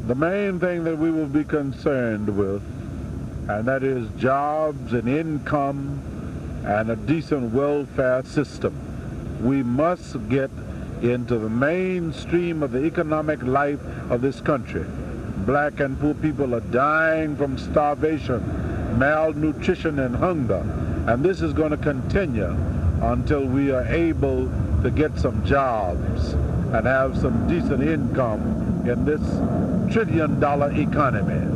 The main thing that we will be concerned with, and that is jobs and income and a decent welfare system. We must get into the mainstream of the economic life of this country. Black and poor people are dying from starvation, malnutrition, and hunger. And this is going to continue until we are able to get some jobs and have some decent income in this trillion-dollar economy.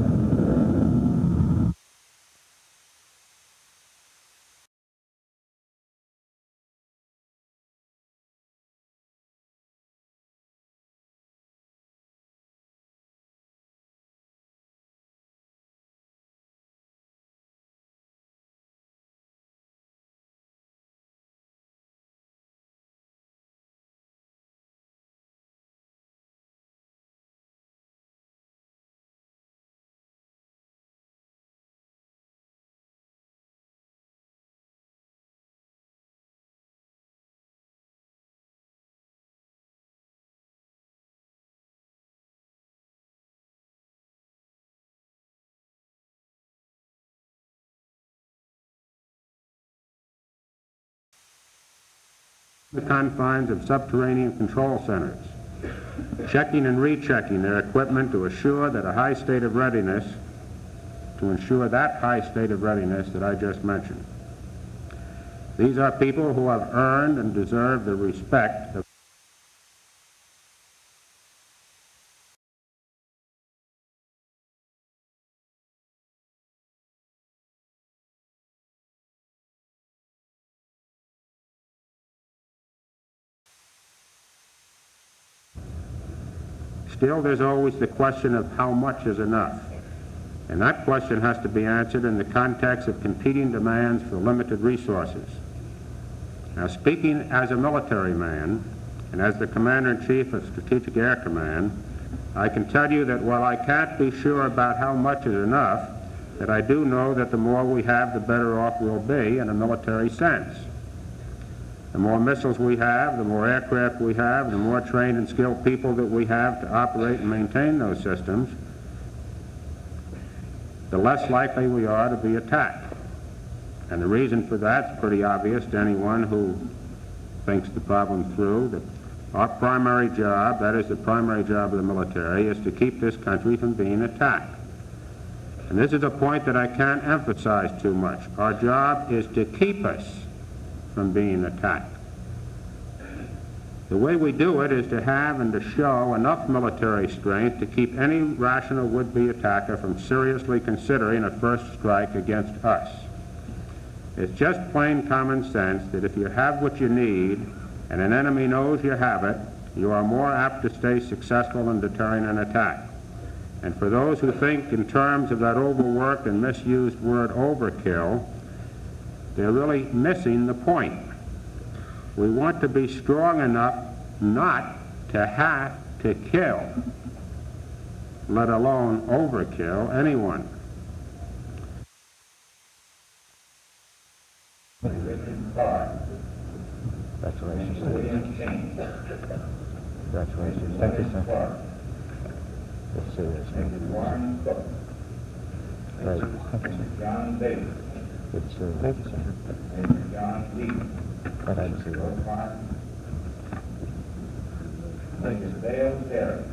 The confines of subterranean control centers, checking and rechecking their equipment to assure that a high state of readiness, to ensure that high state of readiness that I just mentioned. These are people who have earned and deserve the respect of Still, there's always the question of how much is enough. And that question has to be answered in the context of competing demands for limited resources. Now, speaking as a military man and as the Commander-in-Chief of Strategic Air Command, I can tell you that while I can't be sure about how much is enough, that I do know that the more we have, the better off we'll be in a military sense. The more missiles we have, the more aircraft we have, the more trained and skilled people that we have to operate and maintain those systems, the less likely we are to be attacked. And the reason for that's pretty obvious to anyone who thinks the problem through, that our primary job, that is the primary job of the military, is to keep this country from being attacked. And this is a point that I can't emphasize too much. Our job is to keep us from being attacked. The way we do it is to have and to show enough military strength to keep any rational would-be attacker from seriously considering a first strike against us. It's just plain common sense that if you have what you need and an enemy knows you have it, you are more apt to stay successful in deterring an attack. And for those who think in terms of that overworked and misused word overkill, they're really missing the point. We want to be strong enough not to have to kill, let alone overkill anyone. Congratulations. Congratulations. Thank you, sir. Let's see this. Right. John Davis. Good to see you. Thank you, sir. Major John Lee. Glad to see you. Major Dale Terry.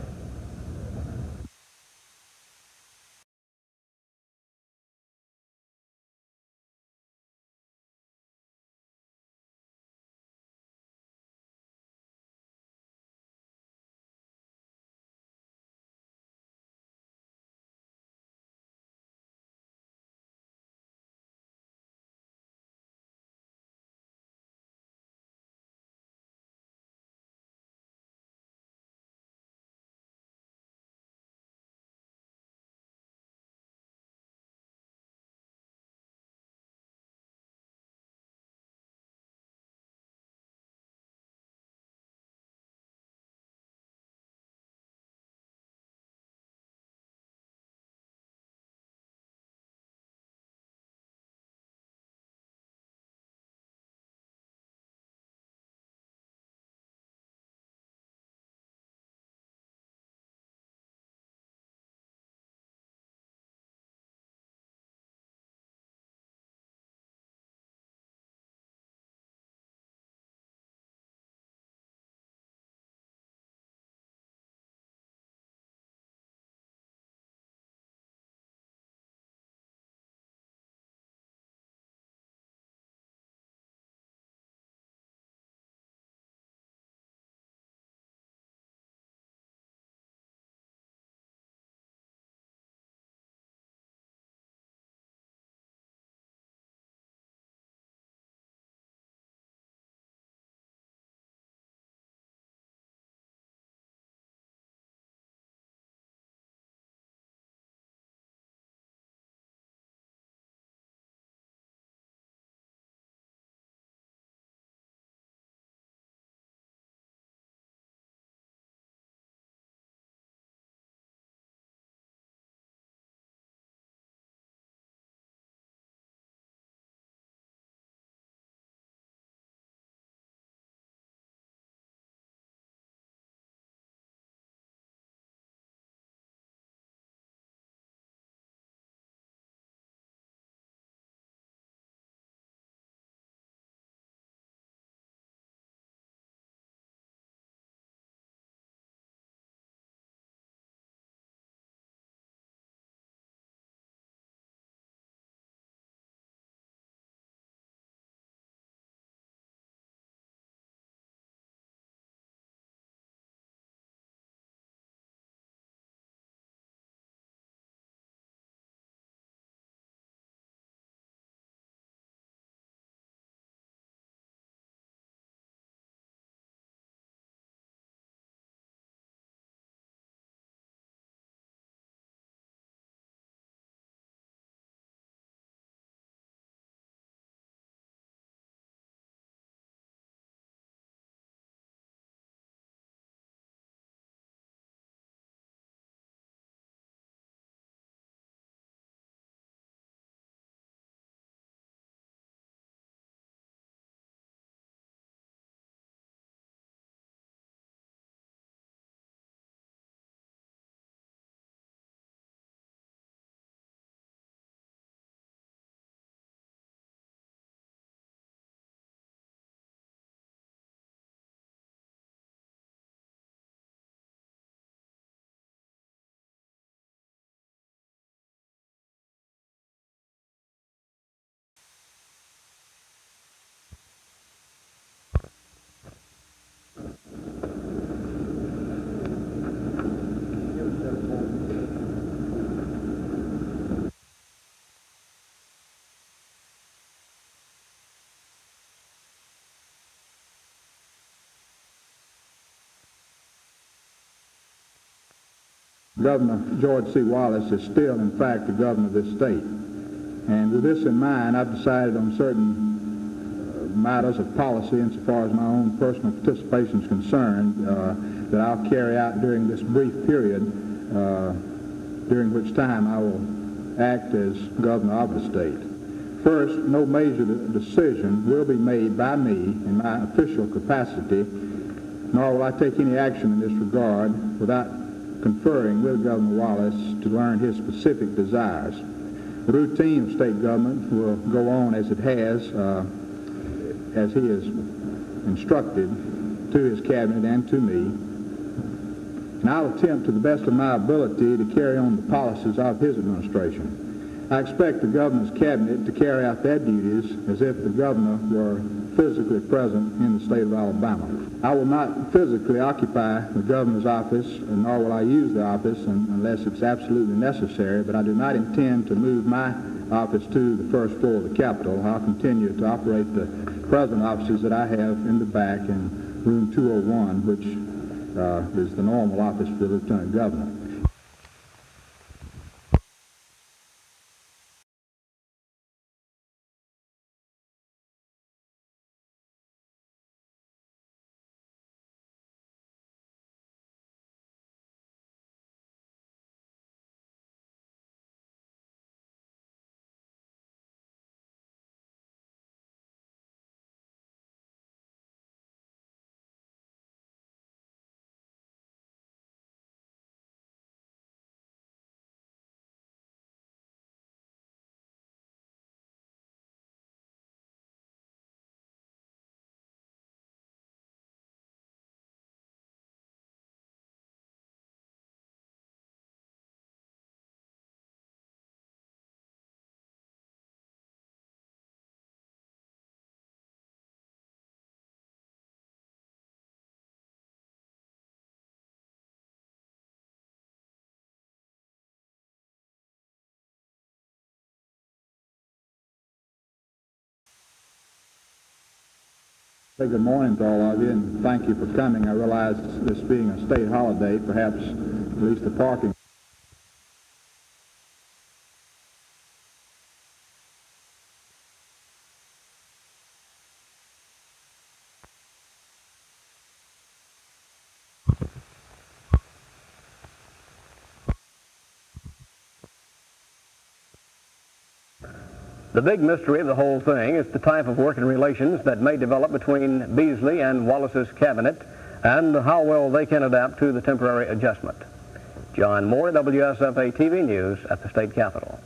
Governor George C. Wallace is still, in fact, the governor of this state. And with this in mind, I've decided on certain matters of policy insofar as my own personal participation is concerned that I'll carry out during this brief period, during which time I will act as governor of the state. First, no major decision will be made by me in my official capacity, nor will I take any action in this regard without conferring with Governor Wallace to learn his specific desires. The routine of state government will go on as it has, as he is instructed to his cabinet and to me, and I'll attempt to the best of my ability to carry on the policies of his administration. I expect the governor's cabinet to carry out their duties as if the governor were physically present in the state of Alabama. I will not physically occupy the governor's office, nor will I use the office unless it's absolutely necessary, but I do not intend to move my office to the first floor of the Capitol. I'll continue to operate the present offices that I have in the back in room 201, which is the normal office for the lieutenant governor. Say good morning to all of you, and thank you for coming. I realize this being a state holiday, perhaps at least the parking The big mystery of the whole thing is the type of working relations that may develop between Beasley and Wallace's cabinet and how well they can adapt to the temporary adjustment. John Moore, WSFA TV News at the state capitol.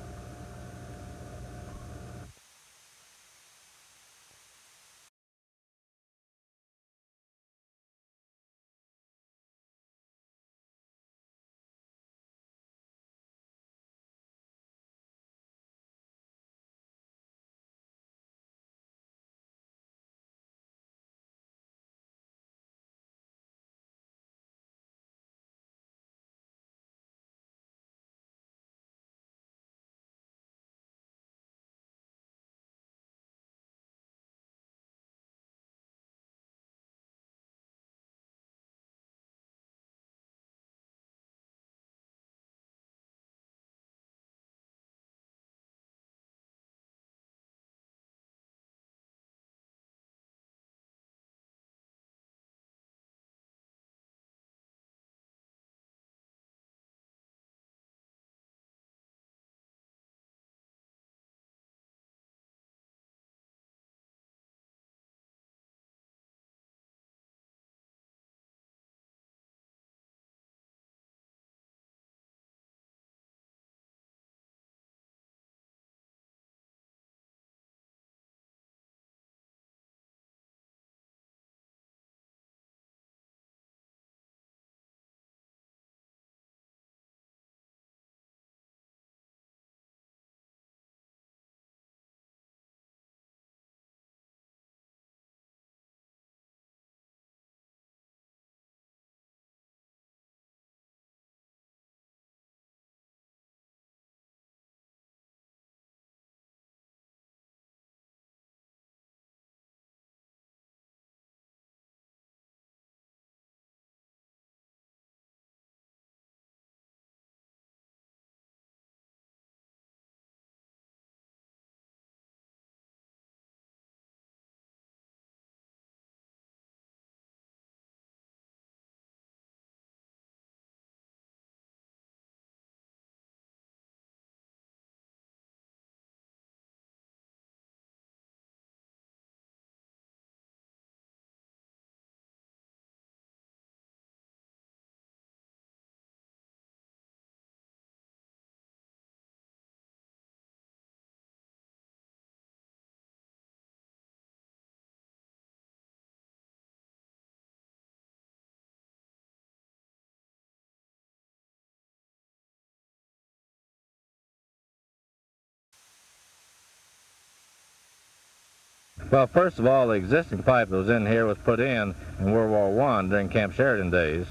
Well, first of all, the existing pipe that was in here was put in World War I during Camp Sheridan days,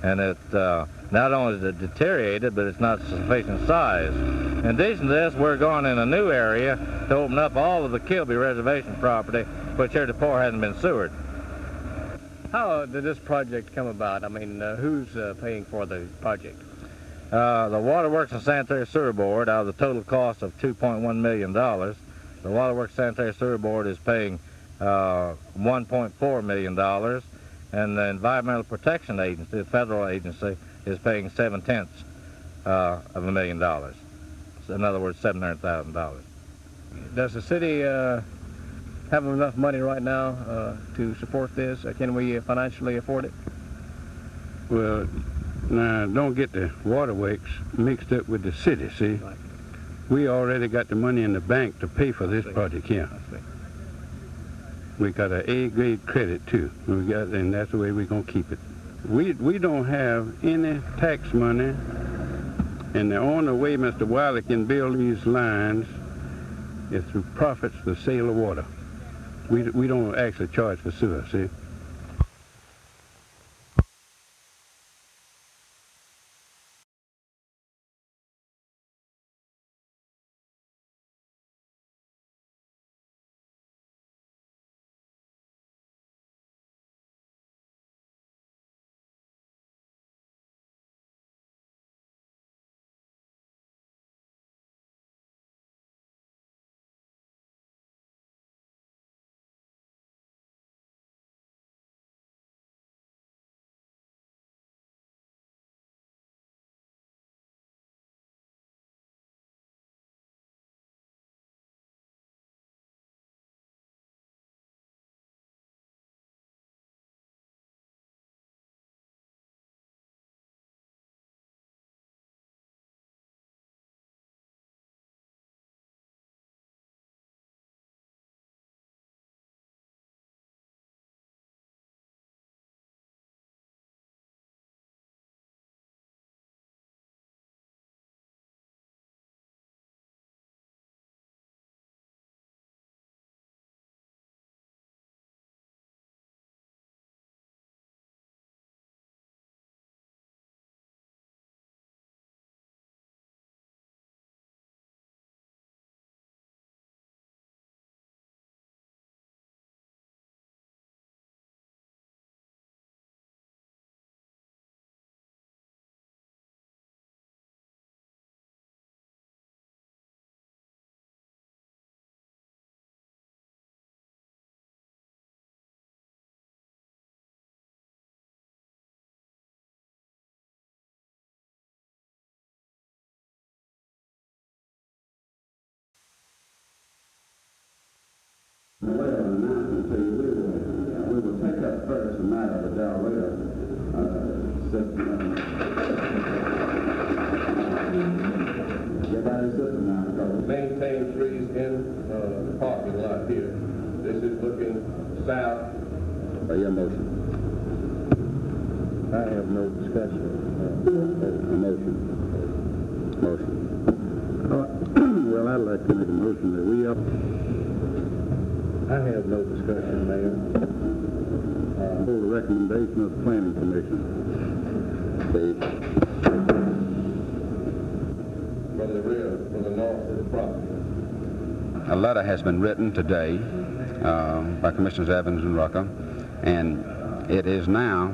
and it not only is it deteriorated, but it's not sufficient size. In addition to this, we're going in a new area to open up all of the Kilby Reservation property, which heretofore hasn't been sewered. How did this project come about? I mean, who's paying for the project? The Waterworks and Sanitary Sewer Board, out of the total cost of $2.1 million, the Waterworks Sanitary Sewer Board is paying $1.4 million, and the Environmental Protection Agency, the federal agency, is paying 7/10 of $1 million. So in other words, $700,000. Does the city have enough money right now to support this? Can we financially afford it? Well, now don't get the waterworks mixed up with the city, see? Right. We already got the money in the bank to pay for this project here. We got an A-grade credit too, and that's the way we're gonna keep it. We don't have any tax money, and the only way Mr. Wiley can build these lines is through profits for sale of water. We don't actually charge for sewer, see? Well, announcement to you, we will take up first the matter of the Delaware system. Get out of the system now, because Maintain trees in the parking lot here. This is looking south. by your motion. I have no discussion. A motion. Well, I'd like to make a motion that we up. I have no discussion, Mayor. For the recommendation of the Planning Commission. From the rear, from the north of the property. A letter has been written today by Commissioners Evans and Rucker, and it is now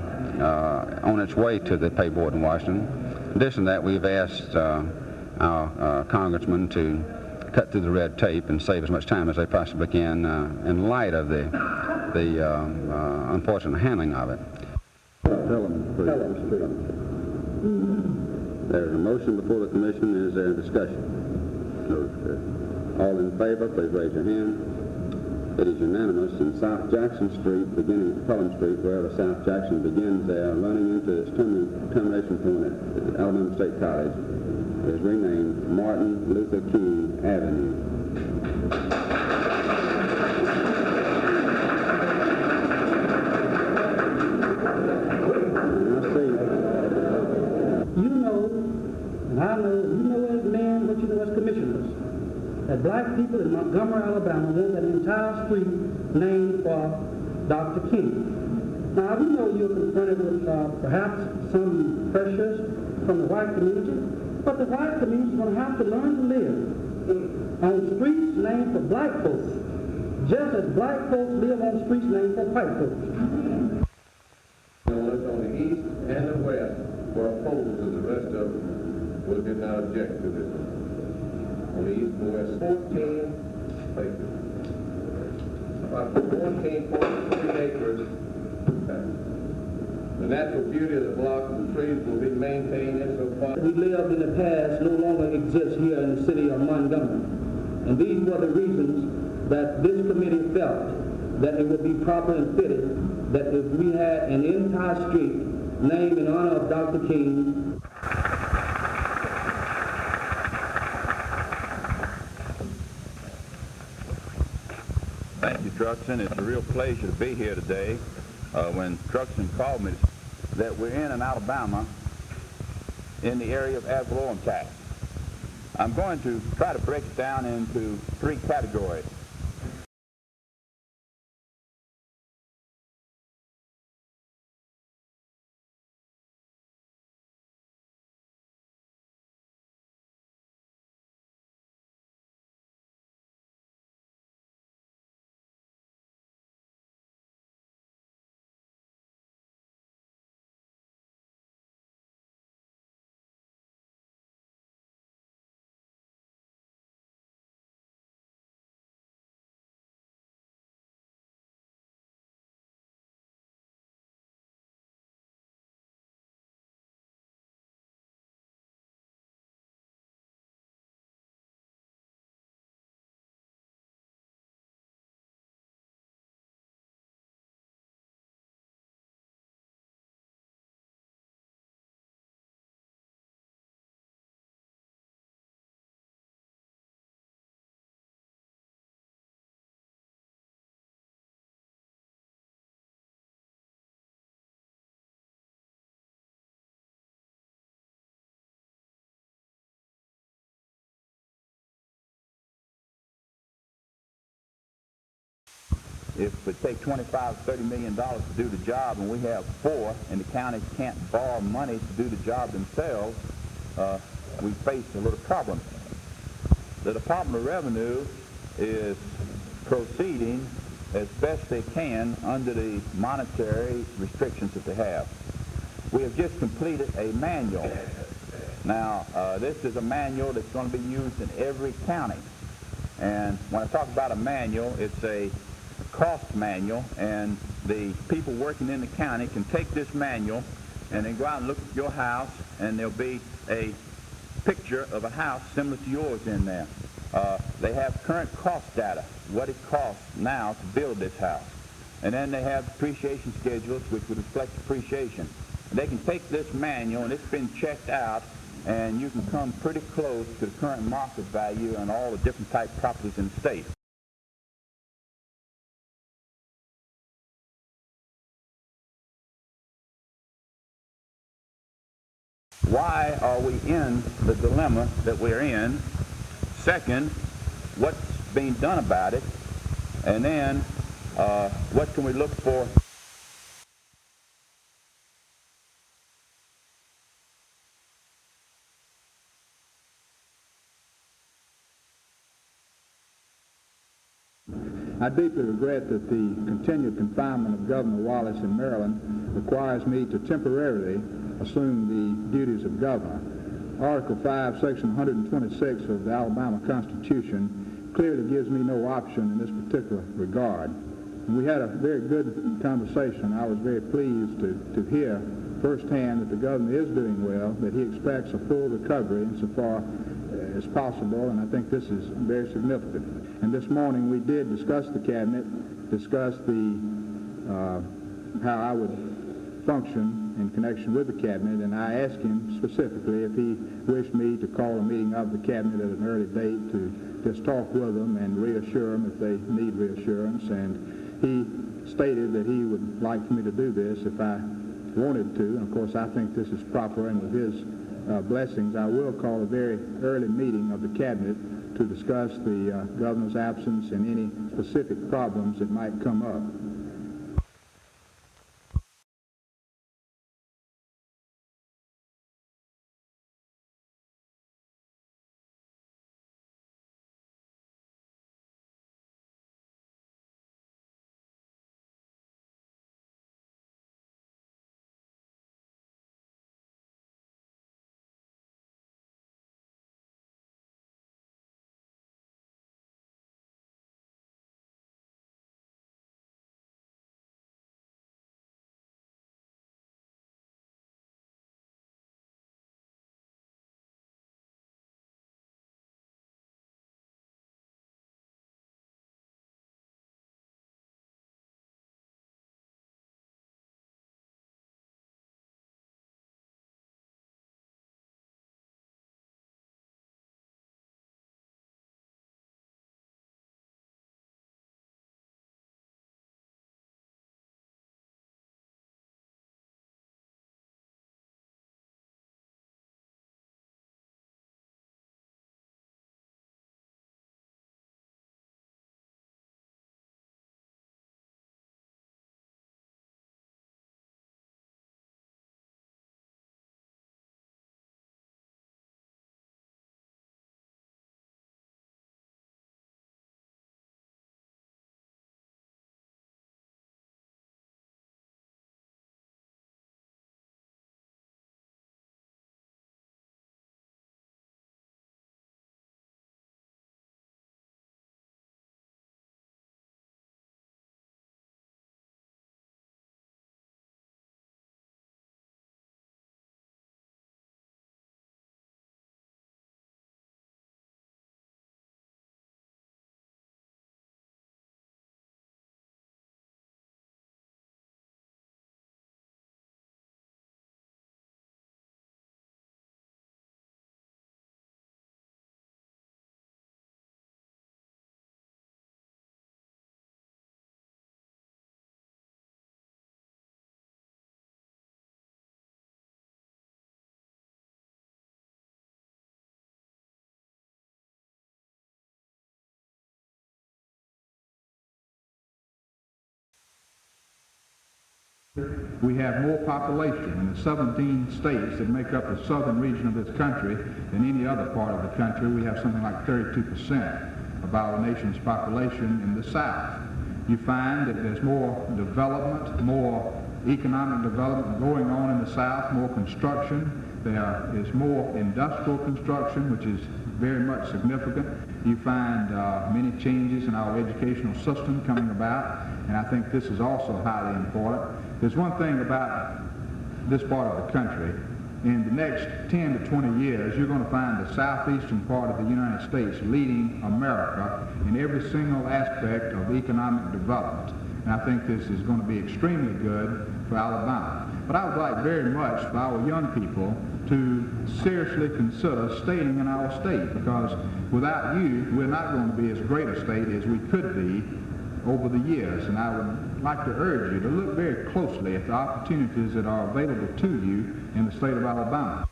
on its way to the Pay Board in Washington. In addition to that, we've asked our congressmen to cut through the red tape and save as much time as they possibly can in light of the unfortunate handling of it. Pelham Street. There's a motion before the commission. Is there discussion? No discussion. All in favor, please raise your hand. It is unanimous. In South Jackson Street, beginning at Pelham Street, wherever South Jackson begins there, running into its termination point at Alabama State College, is renamed Martin Luther King Avenue. You know, and I know, you know as men what you know as commissioners, that black people in Montgomery, Alabama want that entire street named for Dr. King. Now, we know you're confronted with perhaps some pressures from the white community, but the white community is going to have to learn to live on streets named for black folks, just as black folks live on streets named for white folks. On the east and the west were opposed to the rest of them, who did not object to this. On the east and west, 14 places. About 14.3 acres. The natural beauty of the blocks and trees will be maintained insofar. We lived in the past no longer exists here in the city of Montgomery. And these were the reasons that this committee felt that it would be proper and fitted that if we had an entire street named in honor of Dr. King. Thank you, Truxton. It's a real pleasure to be here today. When Truxton called me, that we're in Alabama in the area of ad valorem tax. I'm going to try to break it down into three categories. If it takes $25, $30 million to do the job, and we have 4, and the counties can't borrow money to do the job themselves, we face a little problem. The Department of Revenue is proceeding as best they can under the monetary restrictions that they have. We have just completed a manual. Now, this is a manual that's going to be used in every county. And when I talk about a manual, it's a cost manual, and the people working in the county can take this manual and then go out and look at your house, and there'll be a picture of a house similar to yours in there. They have current cost data, what it costs now to build this house. And then they have depreciation schedules which would reflect depreciation. And they can take this manual, and it's been checked out, and you can come pretty close to the current market value on all the different type properties in the state. Why are we in the dilemma that we're in? Second, what's being done about it? And then, what can we look for? I deeply regret that the continued confinement of Governor Wallace in Maryland requires me to temporarily assume the duties of governor. Article 5, Section 126 of the Alabama Constitution clearly gives me no option in this particular regard. And we had a very good conversation. I was very pleased to hear firsthand that the governor is doing well, that he expects a full recovery insofar as possible, and I think this is very significant. And this morning we did discuss the cabinet, discuss how I would function in connection with the cabinet, and I asked him specifically if he wished me to call a meeting of the cabinet at an early date to just talk with them and reassure them if they need reassurance. And he stated that he would like for me to do this if I wanted to, and of course I think this is proper, and with his blessings I will call a very early meeting of the cabinet to discuss the governor's absence and any specific problems that might come up. We have more population in the 17 states that make up the southern region of this country than any other part of the country. We have something like 32% of our nation's population in the South. You find that there's more development, more economic development going on in the South, more construction. There is more industrial construction, which is very much significant. You find many changes in our educational system coming about, and I think this is also highly important. There's one thing about this part of the country. In the next 10 to 20 years, you're going to find the southeastern part of the United States leading America in every single aspect of economic development. And I think this is going to be extremely good for Alabama. But I would like very much for our young people to seriously consider staying in our state, because without you, we're not going to be as great a state as we could be over the years. And I would like to urge you to look very closely at the opportunities that are available to you in the state of Alabama.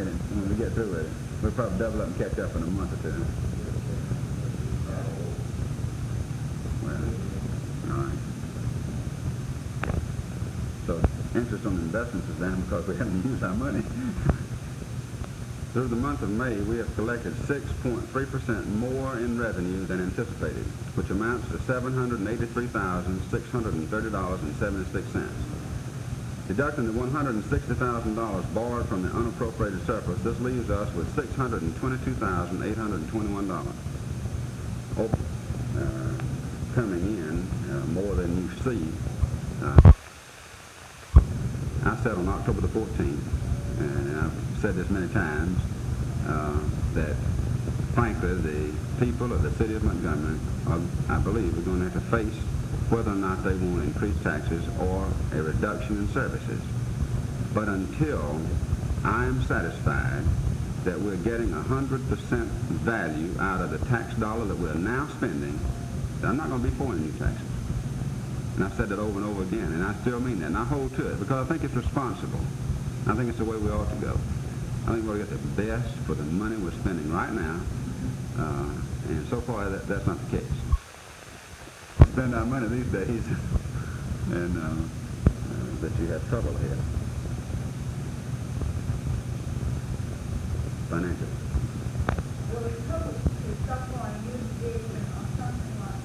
when we get through with it. We'll probably double up and catch up in a month or two. Well, all right. So interest on investments is down because we haven't used our money. Through the month of May, we have collected 6.3% more in revenue than anticipated, which amounts to $783,630.76. Deducting the $160,000 borrowed from the unappropriated surplus, this leaves us with $622,821. Coming in more than you see. I said on October the 14th, and I've said this many times, that frankly the people of the city of Montgomery I believe are going to have to face whether or not they want to increase taxes or a reduction in services. But until I am satisfied that we're getting 100% value out of the tax dollar that we're now spending, I'm not going to be for any new taxes. And I've said that over and over again, and I still mean that, and I hold to it, because I think it's responsible. I think it's the way we ought to go. I think we're going to get the best for the money we're spending right now, and so far that's not the case. We spend our money these days, and that you have trouble here. Financially. Well, the trouble is someone used something like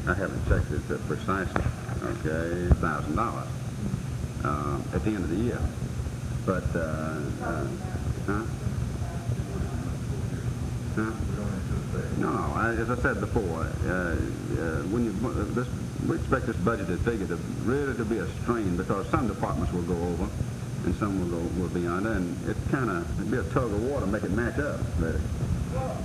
$15. I haven't checked it precisely. Okay, $1,000 at the end of the year. But, No, as I said before, we expect this budgeted figure to really be a strain, because some departments will go over and some will be under, and it's kind of be a tug of war to make it match up. Really. Well,